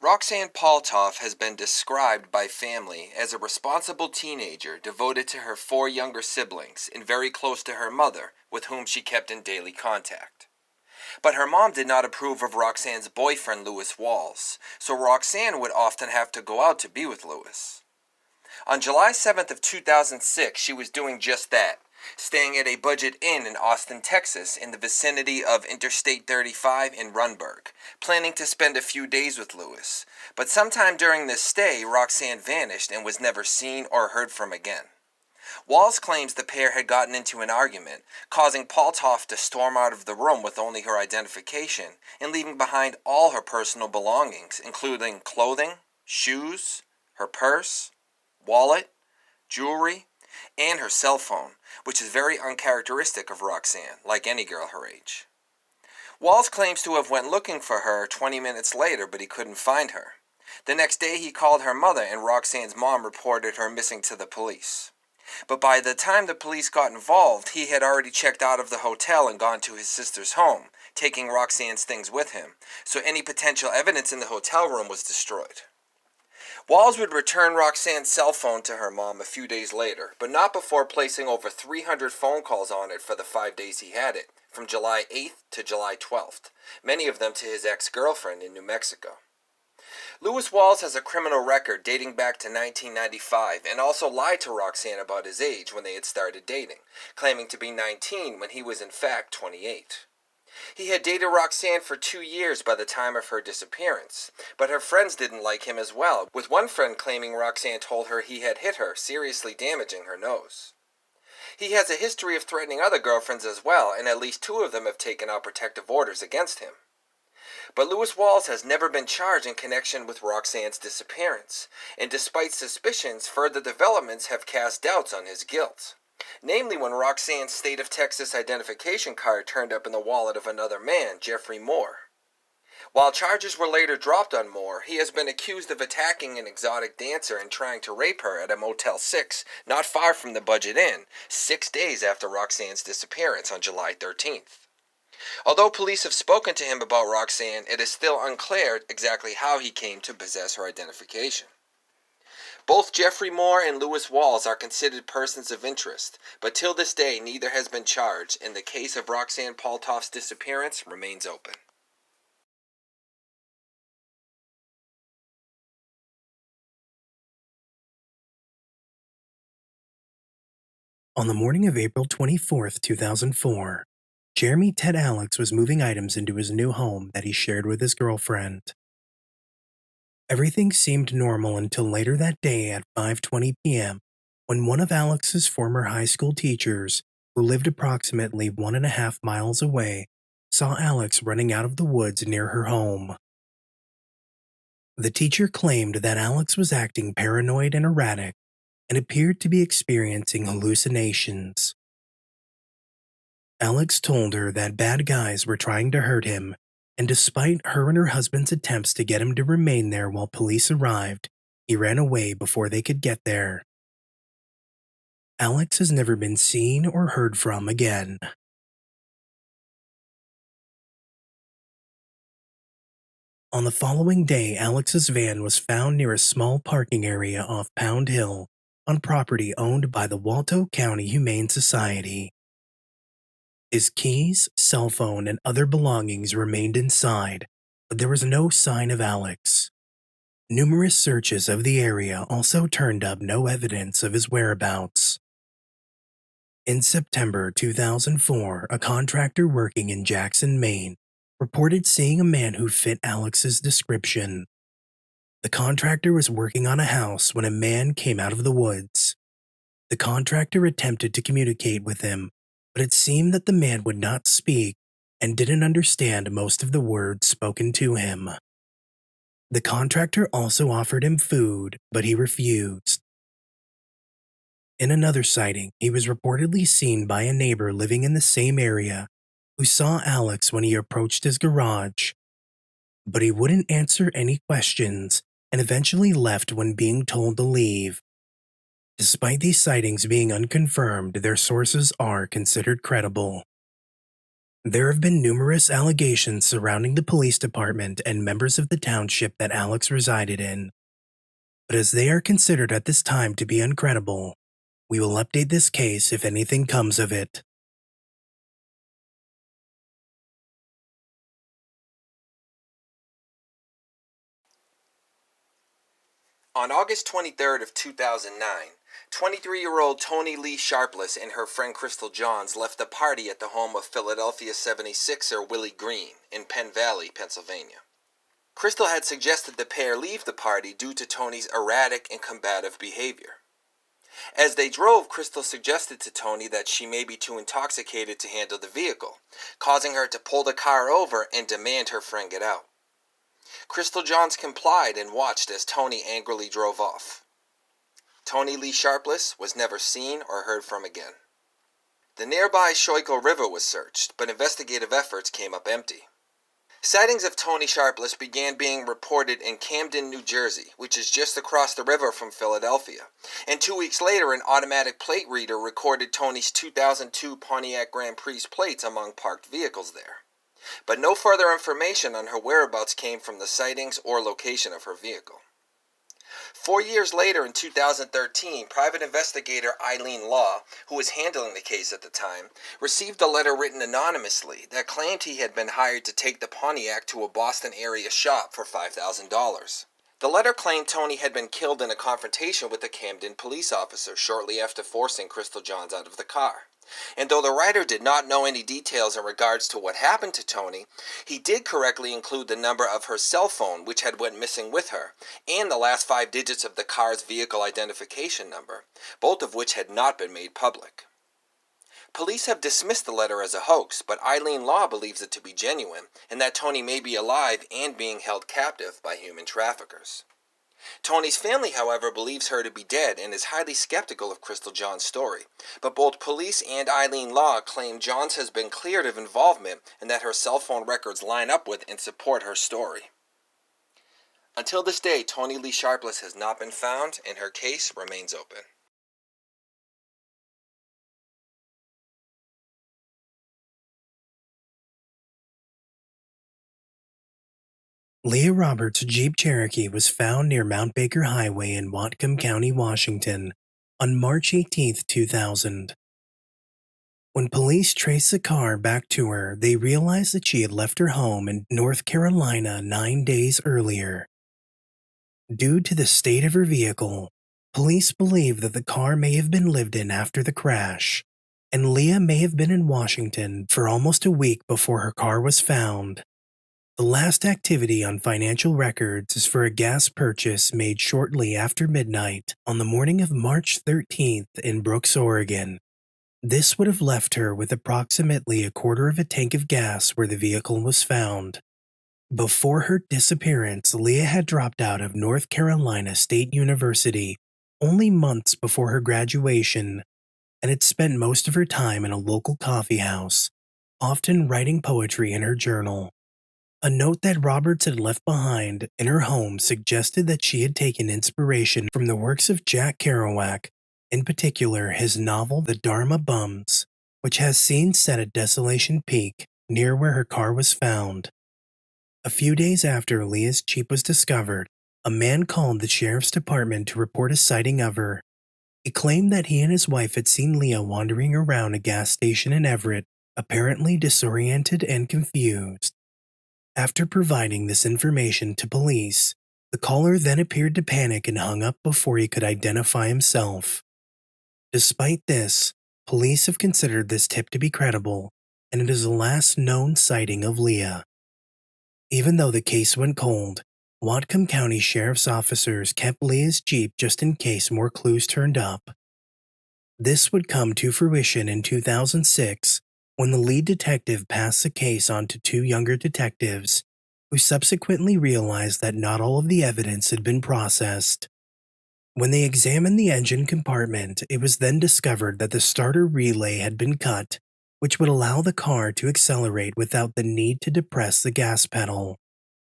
Roxanne Paltauf has been described by family as a responsible teenager devoted to her four younger siblings and very close to her mother, with whom she kept in daily contact. But her mom did not approve of Roxanne's boyfriend, Lewis Walls, so Roxanne would often have to go out to be with Lewis. On July 7th of 2006, she was doing just that, staying at a budget inn in Austin, Texas, in the vicinity of Interstate 35 in Runberg, planning to spend a few days with Lewis. But sometime during this stay, Roxanne vanished and was never seen or heard from again. Walls claims the pair had gotten into an argument, causing Paltauf to storm out of the room with only her identification and leaving behind all her personal belongings, including clothing, shoes, her purse, wallet, jewelry, and her cell phone, which is very uncharacteristic of Roxanne, like any girl her age. Walls claims to have went looking for her 20 minutes later, but he couldn't find her. The next day he called her mother, and Roxanne's mom reported her missing to the police. But by the time the police got involved, he had already checked out of the hotel and gone to his sister's home, taking Roxanne's things with him, so any potential evidence in the hotel room was destroyed. Walls would return Roxanne's cell phone to her mom a few days later, but not before placing over 300 phone calls on it for the 5 days he had it, from July 8th to July 12th, many of them to his ex-girlfriend in New Mexico. Lewis Walls has a criminal record dating back to 1995 and also lied to Roxanne about his age when they had started dating, claiming to be 19 when he was in fact 28. He had dated Roxanne for 2 years by the time of her disappearance, but her friends didn't like him as well, with one friend claiming Roxanne told her he had hit her, seriously damaging her nose. He has a history of threatening other girlfriends as well, and at least 2 of them have taken out protective orders against him. But Lewis Walls has never been charged in connection with Roxanne's disappearance, and despite suspicions, further developments have cast doubts on his guilt. Namely when Roxanne's state of Texas identification card turned up in the wallet of another man, Jeffrey Moore. While charges were later dropped on Moore, he has been accused of attacking an exotic dancer and trying to rape her at a Motel 6 not far from the Budget Inn, 6 days after Roxanne's disappearance on July 13th. Although police have spoken to him about Roxanne, it is still unclear exactly how he came to possess her identification. Both Jeffrey Moore and Lewis Walls are considered persons of interest, but till this day neither has been charged, and the case of Roxanne Paltauf's disappearance remains open. On the morning of April 24th, 2004, Jeremy Ted Alex was moving items into his new home that he shared with his girlfriend. Everything seemed normal until later that day at 5:20 p.m. when one of Alex's former high school teachers, who lived approximately 1.5 miles away, saw Alex running out of the woods near her home. The teacher claimed that Alex was acting paranoid and erratic and appeared to be experiencing hallucinations. Alex told her that bad guys were trying to hurt him, and despite her and her husband's attempts to get him to remain there while police arrived, he ran away before they could get there. Alex has never been seen or heard from again. On the following day, Alex's van was found near a small parking area off Pound Hill on property owned by the Waldo County Humane Society. His keys, cell phone, and other belongings remained inside, but there was no sign of Alex. Numerous searches of the area also turned up no evidence of his whereabouts. In September 2004, a contractor working in Jackson, Maine, reported seeing a man who fit Alex's description. The contractor was working on a house when a man came out of the woods. The contractor attempted to communicate with him, but it seemed that the man would not speak and didn't understand most of the words spoken to him. The contractor also offered him food, but he refused. In another sighting, he was reportedly seen by a neighbor living in the same area who saw Alex when he approached his garage, but he wouldn't answer any questions and eventually left when being told to leave. Despite these sightings being unconfirmed, their sources are considered credible. There have been numerous allegations surrounding the police department and members of the township that Alex resided in, but as they are considered at this time to be uncredible, we will update this case if anything comes of it. On August 23rd of 2009, 23-year-old Toni Lee Sharpless and her friend Crystal Johns left a party at the home of Philadelphia 76er Willie Green in Penn Valley, Pennsylvania. Crystal had suggested the pair leave the party due to Toni's erratic and combative behavior. As they drove, Crystal suggested to Toni that she may be too intoxicated to handle the vehicle, causing her to pull the car over and demand her friend get out. Crystal Johns complied and watched as Toni angrily drove off. Toni Lee Sharpless was never seen or heard from again. The nearby Schuylkill River was searched, but investigative efforts came up empty. Sightings of Toni Sharpless began being reported in Camden, New Jersey, which is just across the river from Philadelphia, and 2 weeks later an automatic plate reader recorded Toni's 2002 Pontiac Grand Prix plates among parked vehicles there. But no further information on her whereabouts came from the sightings or location of her vehicle. 4 years later, in 2013, private investigator Eileen Law, who was handling the case at the time, received a letter written anonymously that claimed he had been hired to take the Pontiac to a Boston area shop for $5,000. The letter claimed Toni had been killed in a confrontation with a Camden police officer shortly after forcing Crystal Johns out of the car. And though the writer did not know any details in regards to what happened to Toni, he did correctly include the number of her cell phone, which had went missing with her, and the last 5 digits of the car's vehicle identification number, both of which had not been made public. Police have dismissed the letter as a hoax, but Eileen Law believes it to be genuine, and that Toni may be alive and being held captive by human traffickers. Toni's family, however, believes her to be dead and is highly skeptical of Crystal Johns' story, but both police and Eileen Law claim Johns has been cleared of involvement and that her cell phone records line up with and support her story. Until this day, Toni Lee Sharpless has not been found and her case remains open. Leah Roberts' Jeep Cherokee was found near Mount Baker Highway in Whatcom County, Washington, on March 18, 2000. When police traced the car back to her, they realized that she had left her home in North Carolina 9 days earlier. Due to the state of her vehicle, police believe that the car may have been lived in after the crash, and Leah may have been in Washington for almost a week before her car was found. The last activity on financial records is for a gas purchase made shortly after midnight on the morning of March 13th in Brooks, Oregon. This would have left her with approximately a quarter of a tank of gas where the vehicle was found. Before her disappearance, Leah had dropped out of North Carolina State University only months before her graduation and had spent most of her time in a local coffee house, often writing poetry in her journal. A note that Roberts had left behind in her home suggested that she had taken inspiration from the works of Jack Kerouac, in particular his novel The Dharma Bums, which has scenes set at Desolation Peak, near where her car was found. A few days after Leah's Jeep was discovered, a man called the sheriff's department to report a sighting of her. He claimed that he and his wife had seen Leah wandering around a gas station in Everett, apparently disoriented and confused. After providing this information to police, the caller then appeared to panic and hung up before he could identify himself. Despite this, police have considered this tip to be credible, and it is the last known sighting of Leah. Even though the case went cold, Whatcom County Sheriff's officers kept Leah's Jeep just in case more clues turned up. This would come to fruition in 2006 when the lead detective passed the case on to 2 younger detectives, who subsequently realized that not all of the evidence had been processed. When they examined the engine compartment, it was then discovered that the starter relay had been cut, which would allow the car to accelerate without the need to depress the gas pedal,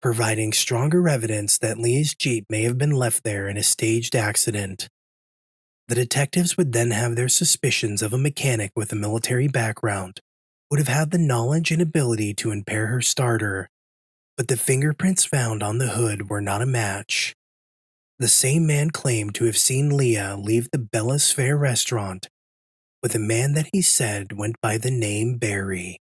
providing stronger evidence that Leah's Jeep may have been left there in a staged accident. The detectives would then have their suspicions of a mechanic with a military background, would have had the knowledge and ability to impair her starter, but the fingerprints found on the hood were not a match. The same man claimed to have seen Leah leave the Bella's Fair restaurant with a man that he said went by the name Barry.